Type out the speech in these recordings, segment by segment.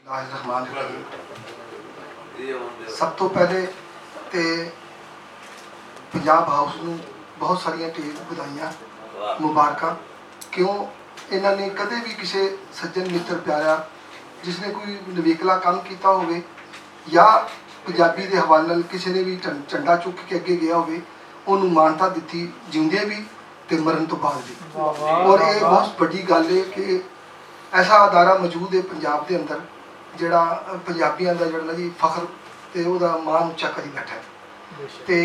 रहमान सब तो पहले तो पंजाब हाउस ਨੂੰ बहुत सारिया ढेर बधाइयाँ मुबारक। क्यों इन्होंने कदे भी किसी सज्जन मित्र प्यारा जिसने कोई नवेकला काम किया होवे या पंजाबी के हवाले नाल किसी ने भी झंडा चुक के अगे गया होवे उन्होंने मानता दी जिंदे भी ते मरण तो बाद भी। और ये बहुत बड़ी गल है कि ऐसा अदारा मौजूद है पंजाब के अंदर जिहड़ा पंजाबियों का जिहड़ा जी फखर ते ओहदा मान उच्चा करी बैठा है। तो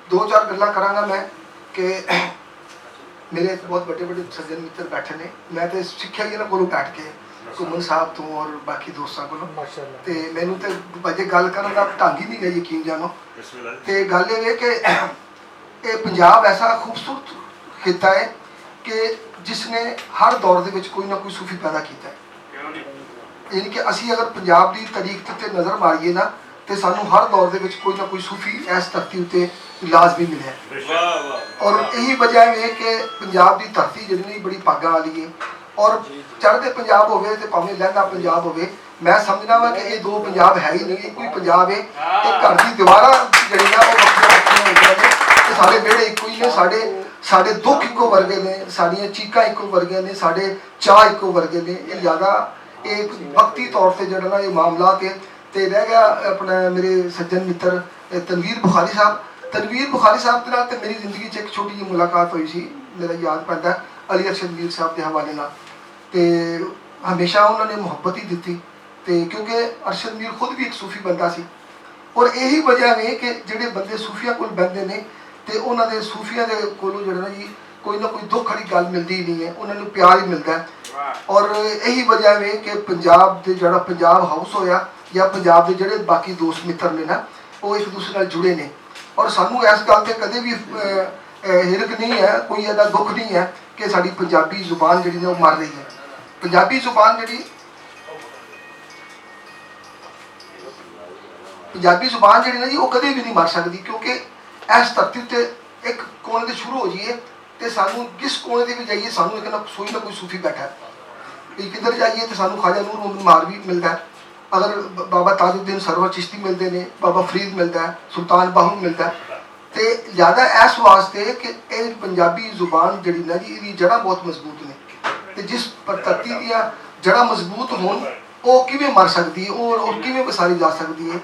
दो चार गल्लां करांगा मैं कि मेरे बहुत बड़े बड़े सज्जन मित्र बैठे ने। मैं तो सीखिया ही इन्हां कोलों बैठ के घुमन साहब तो और बाकी दोस्तों को तो मैनू तो बजे गल करन दा ढंग ही नहीं है यकीन जानो। तो गल ये कि ये पंजाब ऐसा खूबसूरत खिता है कि जिसने हर दौर के कोई ना कोई सूफी पैदा किया है। यानी कि असी अगर पंजाब की तारीख ते नज़र मारीए ना तो सानू हर दौर के कोई ना कोई सूफी इस धरती उत्ते लाजमी मिले। और यही वजह है कि पंजाब की धरती जितनी बड़ी भागा वाली है और चढ़ते पंजाब होवे ते भावें लहंदा पंजाब होवे। मैं समझना वा कि ये दो पंजाब है ही नहीं, एक ही पंजाब है। एक घर की दीवारां जिहड़ियां वो वक्रियां होंदियां ने ते साडे विहड़े इक्को ही ने, साडे दुख इक्को वर्गे ने, साडियां चीकां इक्को वर्गियां ने, साडे चाह इक्को वर्गे ने। ये ज़्यादा एक वक्ती तौर पर जो ये मामलात है। तो रह गया अपना मेरे सज्जन मित्र तनवीर बुखारी साहब। तनवीर बुखारी साहब के नाल ते मेरी जिंदगी एक छोटी जी मुलाकात हुई सी, मेरा याद पैंदा अली अरशद मीर साहब के हवाले नाल। ते हमेशा उन्होंने मुहब्बत ही दी ते क्योंकि अरशद मीर खुद भी एक सूफी बंदा सी। और यही वजह है कि जिहड़े बंदे सूफिया कोल बहंदे ने ते उन्हां दे सूफिया दे कोलों जिहड़ा जी कोई ना कोई दुख वाली गल मिलती ही नहीं है, उन्होंने प्यार ही मिलता है। और यही वजह है कि पंजाब के जो पंजाब हाउस होया या पंजाब के जोड़े बाकी दोस्त मित्र ने ना वो एक दूसरे नाल जुड़े ने। और सानू इस गल से कदे भी हिरक नहीं है, कोई ऐसा दुख नहीं है कि साड़ी पंजाबी जुबान जी मर रही है। पंजाबी जुबान जी पंजाबी जुबान जी ना जी वो कदे भी नहीं मर सकती। क्योंकि इस धरती उत्ते एक कोने से शुरू हो जाइए तो सानू किस कोने से भी जाइए सानू एक ना कोई सूफी बैठा है। किधर जाइए तो सानू ख्वाजा नूर मोहम्मद मारवी मिलता है, अगर बाबा ताजुद्दीन सरवर चिश्ती मिलते हैं, बाबा फरीद मिलता है, सुल्तान बाहू मिलता है। तो ज़्यादा इस वास्ते कि यह पंजाबी जुबान जी ना जी ये जड़ा बहुत मजबूत ने। तो जिस धरती दियाँ जड़ा मजबूत हो वो किवें मर सकती है और किवें वसारी जा सकती है।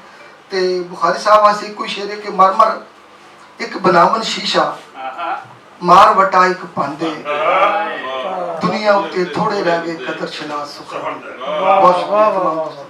तो बुखारी साहब वास्ते एक कोई शेर है कि मर मर एक बनावन शीशा मार वटा एक पांदे दुनिया उत्ते थोड़े रह गए कदर शनास सुखा। बहुत शुक्रिया।